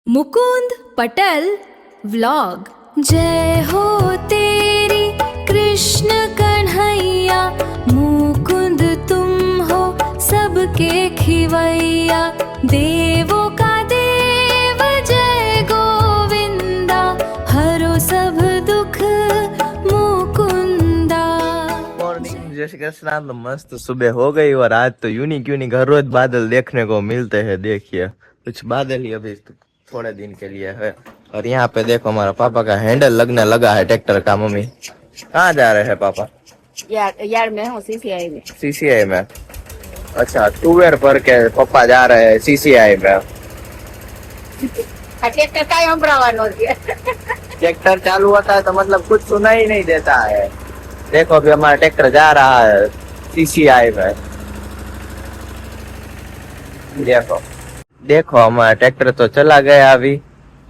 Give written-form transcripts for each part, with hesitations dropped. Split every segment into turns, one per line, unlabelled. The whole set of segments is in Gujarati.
मुकुंद पटेल व्लॉग। जय हो तेरी कृष्ण कन्हैया, मुकुंद तुम हो सबके खिवैया, देवों का देव जय गोविंदा, हरो सब दुख मुकुंदा।
मॉर्निंग, जय श्री कृष्ण। तो मस्त सुबह हो गई और आज तो यूनिक यूनिक हर रोज बादल देखने को मिलते हैं। देखिए कुछ बादल ही अभी थोड़े दिन के लिए है। और यहाँ पे देखो हमारा पापा का हैंडल लगने लगा है ट्रैक्टर का। मम्मी कहाँ जा रहे हैं पापा?
यार में हूँ सीसीआई में।
सीसीआई में? अच्छा, टूवेर भर के पापा जा रहे हैं सीसीआई में।
ट्रैक्टर का
ट्रैक्टर चालू होता है तो मतलब कुछ सुना ही नहीं देता है। देखो अभी हमारा ट्रैक्टर जा रहा है सीसीआई में। देखो देखो हमारा ट्रैक्टर तो चला गया अभी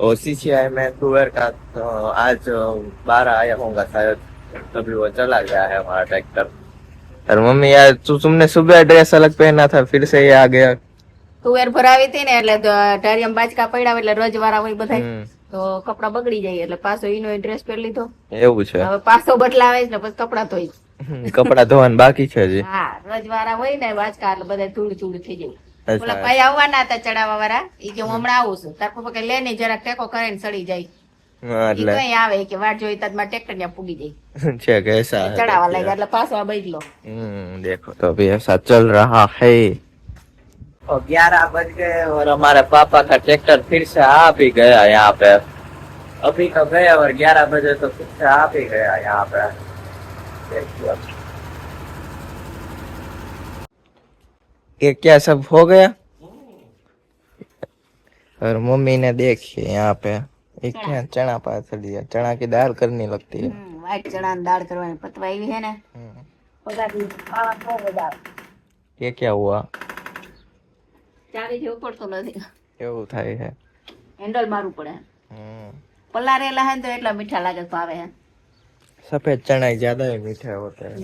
और सीसीआई में टूवेर का तो आज 12 आया होगा शायद, तभी वो चला गया है हमारा ट्रैक्टर। और मम्मी यार तुमने सुबह ड्रेस अलग पहना था, फिर से ये आ गया।
તુવેર ભરાવી હતી ને એટલે ઢારિયામાં બાચકા પડ્યા એટલે રજવાળા હોય બધા તો કપડા બગડી જાય એટલે પાછો ઈનો ડ્રેસ પહેરી લીધો।
એવું છે?
હવે પાછો બદલાવે ને પછી કપડા ધોઈ।
કપડા ધોવાનું બાકી છે હજી?
હા, રજવાળા હોય ને બાચકા એટલે બધા ધૂળ ધૂળ થઈ જાય। ઓલા ભાઈ આવવાના હતા ચડાવવા વાળા, ઈ કે હું હમણાં આવું છું, તાર પપ્પા કે લે ને જરા ટેકો કરીને ચડી જાય।
એટલે
કઈ આવે કે વાટ જોઈ તાર માં ટ્રેક્ટર ત્યાં પૂગી જાય
છે કે ऐसा है?
ચડાવવા લાગ્યા એટલે પાછો આ બદલો।
देखो तो अभी ऐसा चल रहा है। 11 बज गए और हमारे पापा का ट्रैक्टर फिर से आ भी गया यहाँ पे। अभी तो गए और 11 बजे तो फिर से आ भी गया यहाँ पे। देखिए ये क्या सब हो गया। और मम्मी ने देखिए यहाँ पे एक क्या चना पास दिया, चना की दाल करनी लगती है।
વાઈટ ચણા ની દાળ કરવાની પતવા આવી છે ને પગાડી ખાવા બહુ દાળ।
ये क्या हुआ?
ચારે જેવું પડતો નથી,
એવું થાય है।
હેન્ડલ મારવું પડે। પલારેલા હે ને તો એટલા મીઠા લાગે ભાવે હે।
सफेद चना ज्यादा ही मीठा होता है,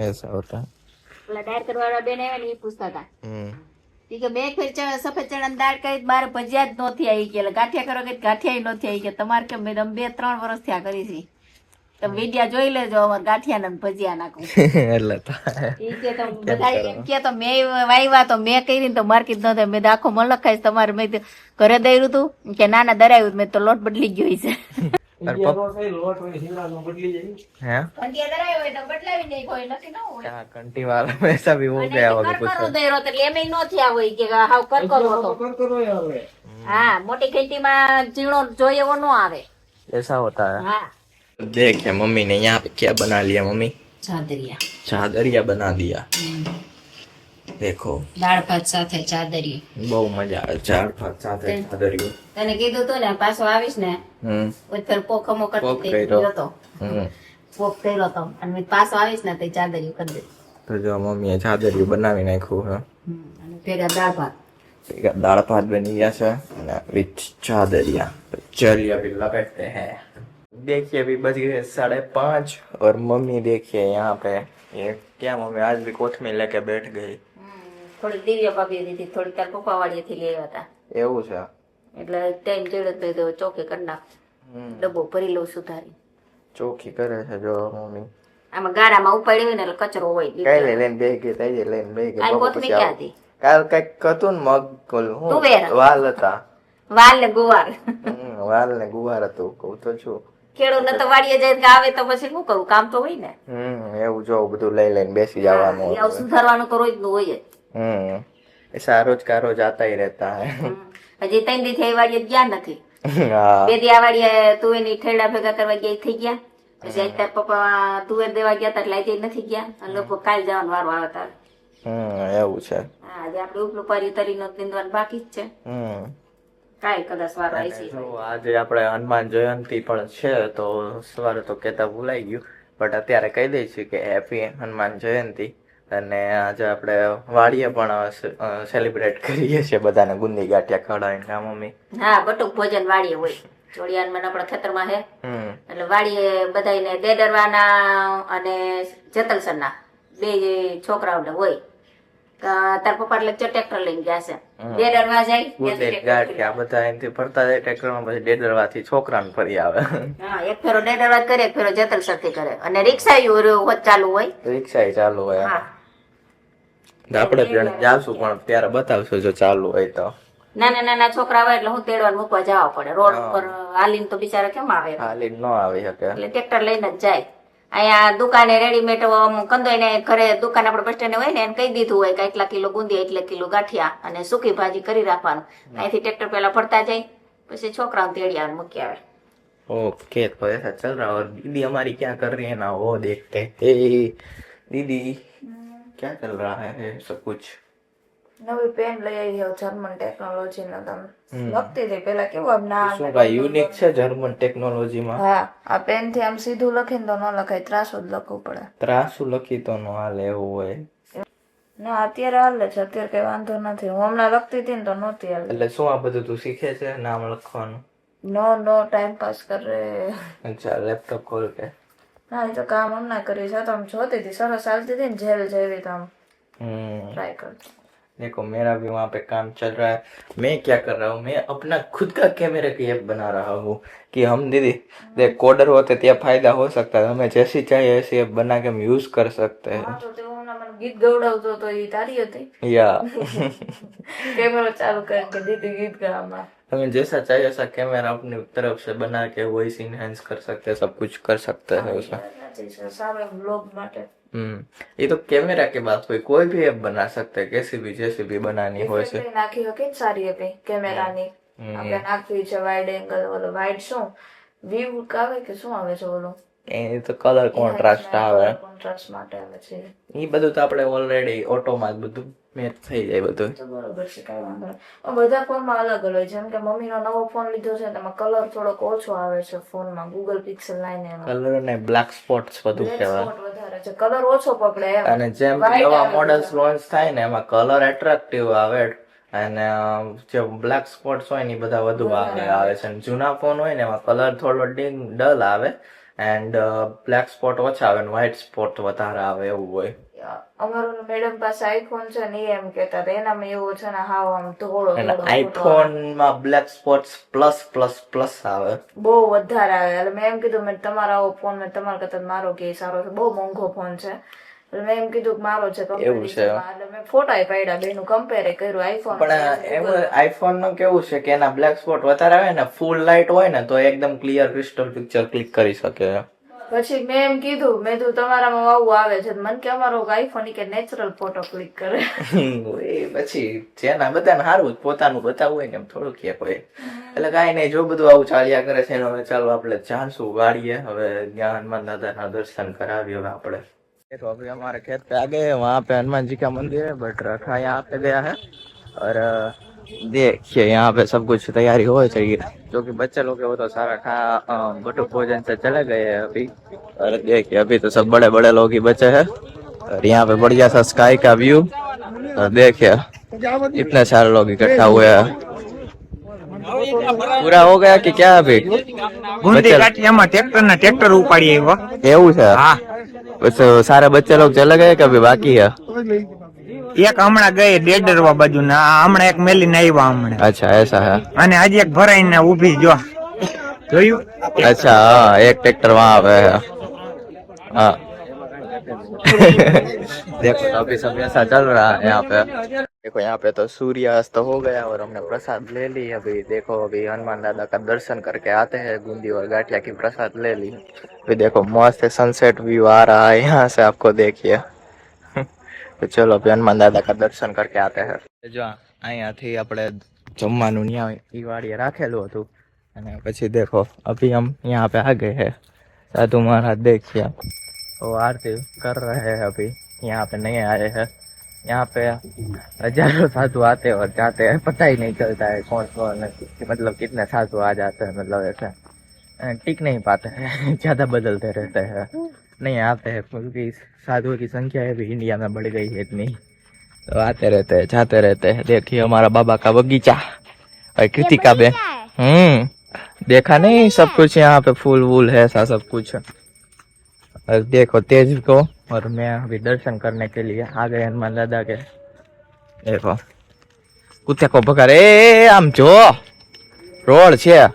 ऐसा होता है।
પેલા દાળ કરવાવાળા બેન આવ્યા ને એ પૂછતા હતા ઈ કે બે ફેર સફેદ ચણા ની દાળ કરી મારે ભજીયા જ નહોતી આવી કે ગાંઠિયા કરો કે ગાંઠિયા નહોતી આવી કે તમારે કે મેડમ 2-3 વર્ષ થયા કરી છે તો વિડિયા જોઈ લેજો અમાર ગાંઠિયા ને ભજીયા નાખું
એટલે
ઈ કે તો બધા એમ કે તો મે વાયવા તો મે કરી તો માર્કેટ ન થાય મે આખો મલક ખાઈશ તમારે મે ઘરે દઈરું તું કે ના ના દરાયું મે તો લોટ બદલી ગયો છે।
लोट बदली जाए
कंटिया दरायो હોય તો બદલાવી નહીં કોઈ નથી ન હોય।
क्या कंटी वाला वैसा भी हो गया होगा कुछ।
કરકરો દેરો તો લેમે નો થયા હોય કે હાવ કરકરો હતો
આવે।
હા, મોટી ખેતી માં જીણો જોઈએ એવો નો આવે।
ऐसा होता है।
हाँ,
देखिए मम्मी ने यहाँ पे क्या बना लिया। मम्मी
ચાદરિયા
चादरिया बना दिया। देखो
દાળ ભાત સાથે ચાદરી
बहुत मजा आया चार भात साथ चादरियो।
તને કીધું તો ને પાછો આવીશ ને ઉપર પોખમો
પોક
કરતી
કર્યો.
હતો પોક કર્યો તો અને પાછો આવીશ ને તો ચાદરી કરી દે।
तो जो मम्मी चादरियो बनावी नाख्યું है।
અને ભેગા દાળ ભાત
दाल भात बनी गया है विथ चादरिया। तो चलिए अभी लगाते हैं। देखिए अभी बज गए 5:30 और मम्मी देखिए यहाँ पे ये क्या मम्मी आज भी कोठ में लेके बैठ गई।
થોડી દિવ્ય ભાભી દીધી, થોડી તાર પપ્પા વાળીએથી લઈ આવ્યા હતા
એવું છે?
એટલે ટાઈમ જોડે તો ચોકે કરી નાખ, ડબ્બો ભરી લઉં સુધારી।
ચોખ્ખી કરે છે જો મમ્મી।
આમાં ગારામાં ઉપાડી હોય ને એટલે કચરો હોય।
કઈ લઈને બેહી ગઈ તઈ લઈને બેહી ગઈ।
આ
બપોર
કોથમી
પછી
ક્યાં હતી?
કાલ કઈક હતું ને મગ હું
તુવેર.
વાલ હતા।
વાલ ને ગુવાર
વાલ ને ગુવાર હતું કહું તો છું।
ખેડૂત ને તો વાડીએ જાય કે આવે તો પછી શું કરું, કામ તો હોય ને।
એવું જો બધું લઈ લઈને બેસી જવાનું।
આવું સુધારવાનું તો રોજ નું હોય
ऐसा रोज का रोज आता ही रहता है।
જ। હજી 3 દી થઈ વાડીએ ગયા નથી।
हाँ
2 દી આ વાડીએ તુવેરની ઠેડા ભેગા કરવા ગયા થઈ ગયા, પછી આજ તાર પપ્પા તુવેર દેવા ગયા તા એટલે આજે નથી ગયા અને લોકો કાલ જવાનો વારો આવે તાર।
એવું છે?
હા, આજે આપણે ઉપલું પારી તરીનો દીંદવાનું બાકી જ છે, કાલ કદાચ વારો આવી છે।
જો આજે આપણે હનુમાન જયંતિ પણ છે તો સવારે તો કેતા ભૂલાઈ ગયું બટ અત્યારે કહી દઈશું કે હેપી હનુમાન જયંતિ। અને આજે આપણે વાડીએ પણ સેલિબ્રેટ કરીએ છીએ બધાને ગુંદી ગાંઠિયા ખવડાવીને। હા મમ્મી?
હા, બટુક ભોજન વાડીએ હોય ચોડિયાનમાં આપણા ખેતરમાં છે એટલે વાડીએ બધાને દેડરવાના અને જેતલસરના 2 છોકરાઓને હોય। તાર પપ્પા એટલે ટ્રેક્ટર લઈને ગયા છે ડેડરવા જાય
બુલેટ ગાંઠિયા બધા એનાથી ફરતા જાય ટ્રેક્ટરમાં, પછી ડેડરવાથી છોકરાને ફરી આવે.
હા, એક ફેરો ડેડરવા કરે, એક ફેરો જેતલ સરથી કરે, અને રિક્ષા ચાલુ હોય.
રિક્ષા ચાલુ હોય.
હા,
આપણે જાશું પણ ત્યારે બતાવશું જો ચાલુ હોય તો.
નાના નાના છોકરા હોય એટલે હું તેડવા મૂકવા જવા પડે. રોડ ઉપર હાલીને તો બિચારા કેમ આવે?
હાલી ન આવી શકે
એટલે ટ્રેક્ટર લઈને જ જાય. અહીંયા દુકાને રેડીમેડ કંદોઈને ઘરે દુકાન આપણે બસ સ્ટેન્ડ હોય ને એને કહી દીધું હોય કે એટલા કિલો બુંદી, એટલા કિલો ગાંઠિયા અને સૂકી ભાજી કરી રાખવાનું. અહીંથી ટ્રેક્ટર પેલા ફરતા જાય, પછી છોકરાઓને તેડી આવે મૂકી આવે.
ओके तो ऐसा चल रहा है. और दीदी हमारी क्या कर रही है ना वो देखते हैं. दीदी क्या चल रहा है सब कुछ?
નવી પેન લઈ આવી છે જર્મન ટેકનોલોજી નો. તમે લખતી હતી પેલા કેવું આમ ના
શું કાંઈ યુનિક છે જર્મન ટેકનોલોજીમાં?
હા, આ પેન થી આમ સીધું લખીને તો ન લખાય, ત્રાસું જ લખવું પડે.
ત્રાસુ લખી તો ન હાલે એવું હોય.
ના અત્યારે હાલે છે, અત્યારે કઈ વાંધો નથી. હું હમણાં લખતી હતી ને તો નહોતી હાલે.
એટલે શું આ બધું તું શીખે છે નામ લખવાનું?
નો ટાઈમ પાસ કરે.
અચ્છા, લેપટોપ ખોલ કે?
ના, એ તો કામ હમણાં કરી છે. તો આમ જોતી હતી, સરસ હાલતી હતી ને જેલ જેવી, તો આમ ट्राई करती.
देखो मेरा भी वहाँ पे काम चल रहा है. मैं क्या कर रहा हूँ, मैं अपना खुद का कैमरे की ऐप बना रहा हूँ कि हम दीदी देख कोडर होते ત્યાં फायदा हो सकता है, हमें जैसी चाहिए ऐसी ऐप बना के हम यूज कर सकते हैं.
હા, તો તે હમણાં મને ગીત ગવડાવતો તો એ તારી હતી.
या
કેમેરો ચાલુ કરીને કે દીદી ગીત ગાવામાં.
हमें जैसा चाहिए ऐसा कैमरा अपनी तरफ से बना के वॉइस इनहेंस कर सकते हैं, सब कुछ कर सकते हैं उसमें.
સારા વ્લોગ માટે.
ये तो कैमरा की बात हुई, कोई भी ऐप बना सकते हैं, कैसी भी जैसी भी बनानी हो से.
નાખી હોય સારી હતી કેમેરાની. આપણે નાખવી છે વાઇડ એંગલ, ઓલો વાઇડ શું વ્યૂ આવે કે શું આવે છે ઓલું?
એ તો કલર કોન્ટ્રાસ્ટ આવે,
કોન્ટ્રાસ્ટ માટે આવે છે.
એ બધું તો આપણે ઓલરેડી ઓટોમાં જ બધું મેચ થઈ જાય બધું.
તો બરોબર છે, કઈ વાંધો નહીં. બધા ફોનમાં અલગ અલગ હોય. જેમ કે મમ્મીનો નવો ફોન લીધો છે તેમાં કલર થોડોક ઓછો આવે છે ફોનમાં, ગૂગલ પિક્સેલ 9 એમાં
કલર ને બ્લેક સ્પોટ્સ બધું કહેવાય,
વધારે છે, કલર ઓછો પકડે એમ.
અને જેમ નવા મોડલ્સ લોન્ચ થાય ને એમાં કલર એટ્રેક્ટિવ આવે, અને જે બ્લેક સ્પોટ્સ હોય ને એ બધા વધુ આવે છે. અને જૂના ફોન હોય ને એમાં કલર થોડો ડલ આવે એન્ડ બ્લેક સ્પોટ ઓછા આવે, વ્હાઇટ સ્પોટ વધારે આવે એવું હોય.
અમારો મેડમ પાસે આઈફોન છે ને, એમ કેતા હતા એનામાં એવું છે ને હાવ આમ ધોળો
આઈફોન માં black spots plus plus plus આવે,
બહુ વધારે આવે. એટલે મેં એમ કીધું મેં તમારા આવો ફોન મેં તમારા કરતા મારો કે સારો છે, બહુ મોંઘો ફોન છે. એટલે મેં એમ કીધું કે મારો છે
એવું છે.
એટલે મેં ફોટા પાડ્યા, બેનું કમ્પેર કર્યું આઈફોન.
પણ એમ આઈફોન નું કેવું છે કે એના બ્લેક સ્પોટ વધારે આવે ને, ફૂલ લાઇટ હોય ને તો એકદમ ક્લિયર ક્રિસ્ટલ પિક્ચર ક્લિક કરી શકે.
પછી મેં એમ કીધું મેં તું તમારામાં આવું આવે છે, મને કે અમારો આઈફોન કે નેચરલ ફોટો ક્લિક કરે.
એ પછી જેના બધાને સારું પોતાનું બતાવવું હોય ને એમ થોડું કે કોઈ. એટલે કાંઈ નહીં, જો બધું આવું ચાલ્યા કરે છે. હવે ચાલો આપણે ચાલશું ગાડીએ, હવે ત્યાં હનુમાન દાદાના દર્શન કરાવીએ હવે આપણે. देखो अभी हमारे खेत पे आ गए, वहाँ पे हनुमान जी का मंदिर है, बट रखा यहाँ पे गया है. और देखिए यहाँ पे सब कुछ तैयारी हो चाहिए, जो कि बच्चे लोग हैं वो तो सारा बटुक भोजन से चले गए हैं अभी. और देखिए अभी तो सब बड़े बड़े लोग ही बचे हैं. और यहाँ पे बढ़िया सा स्काई का व्यू, और देखिए इतने सारे लोग इकट्ठा हुए हैं. पूरा हो गया कि क्या अभी?
ગુંદી કાઠિયામાં ટ્રેક્ટર ઉપાડી આવ્યો.
એવું છે?
હા,
बस सारे बच्चे लोग चले गए कभी बाकी है?
એક હમણાં ગઈ ડેડરવા બાજુ ને હમણાં એક મેલીને આવ્યા હમણાં.
अच्छा ऐसा है.
અને હજી એક ભરાઈને ઊભી જો જોયું.
अच्छा हाँ, एक ट्रैक्टर वहाँ पे है. हाँ देखो तो अभी सब ऐसा चल रहा है यहाँ पे. देखो यहाँ पे तो सूर्यास्त हो गया और हमने प्रसाद ले ली. अभी देखो अभी हनुमान दादा का दर्शन करके आते हैं, बूंदी और गाठिया की प्रसाद ले ली. अभी देखो मस्त सनसेट व्यू आ रहा है यहाँ से, आपको देखिए. तो चलो अभी हनुमान दादा का दर्शन करके आते हैं. જો અહીંયાથી આપણે જમવાનું ત્યાં ઈ વાડીએ રાખેલું હતું, અને પછી देखो अभी हम यहाँ पे आ गए हैं. साधु महाराज देखिए वो आरती कर रहे हैं. अभी यहाँ पे नहीं आए हैं. यहाँ पे हजारों साधु आते और जाते हैं, पता ही नहीं चलता है कौन मतलब कितने साधु आ जाते हैं, मतलब ऐसे टिक नहीं पाते हैं, ज्यादा बदलते रहते हैं, नहीं आते हैं, क्योंकि साधुओं की संख्या है भी इंडिया में बढ़ गई है इतनी, तो आते रहते हैं जाते रहते हैं. देखिए हमारा बाबा का बगीचा और कृतिका बेन, देखा नहीं सब कुछ यहाँ पे फूल वूल है ऐसा सब कुछ. और देखो तेज को और मैं अभी दर्शन करने के लिए आ गए हनुमान दादा के. देखो कुत्ते को भगा रे आम जो रोड छे।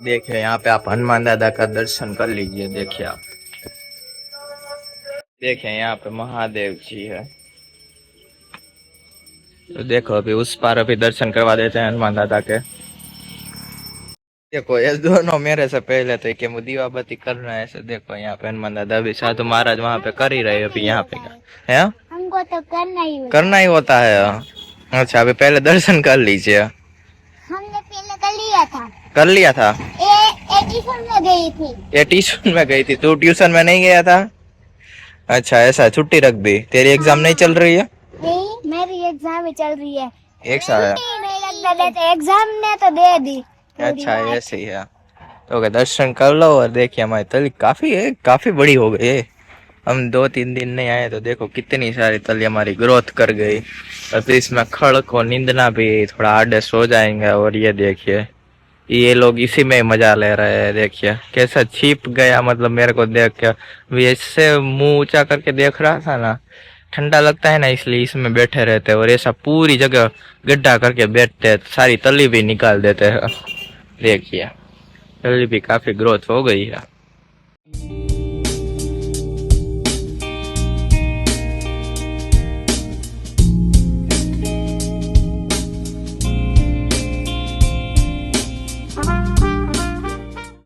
देखिए यहाँ पे आप हनुमान दादा का दर्शन कर लीजिए। देखिए आप देखिए यहाँ पे महादेव जी है। तो देखो अभी उस पार अभी दर्शन करवा देते हैं हनुमान दादा के। देखो ये दोनों मेरे से पहले तो कि दीवा बत्ती करना है ऐसे। देखो यहाँ पे हनुमान दादा अभी साधु महाराज वहाँ पे कर ही रहे अभी यहाँ पे है।
हमको तो
करना ही होता है। अच्छा अभी पहले दर्शन कर लीजिए।
हमने पहले कर लिया था।
कर लिया था।
ए ट्यूशन में गई थी।
ये ट्यूशन में गई थी। तू ट्यूशन में नहीं गया था? अच्छा ऐसा छुट्टी रख दी। तेरी एग्जाम नहीं चल रही है?
नहीं मेरी एग्जाम ही चल रही है।
एक साल है।
नहीं लगता देते एग्जाम ने तो दे दी।
अच्छा ऐसे ही है। तो दर्शन कर लो और देखिए हमारी तली काफी बड़ी हो गई है। हम 2-3 दिन नहीं आए तो देखो कितनी सारी तली हमारी ग्रोथ कर गई। अब इसमें खड़ को नींदना भी थोड़ा आड़े सो जाएंगे। और ये देखिए ये लोग इसी में मजा ले रहे हैं। देखिए कैसा छिप गया, मतलब मेरे को देख के ऐसे मुंह ऊंचा करके देख रहा था ना, ठंडा लगता है ना इसलिए इसमें बैठे रहते हैं। और ऐसा पूरी जगह गड्ढा करके बैठते हैं, सारी तली भी निकाल देते हैं। देखिए तली भी काफी ग्रोथ हो गई है।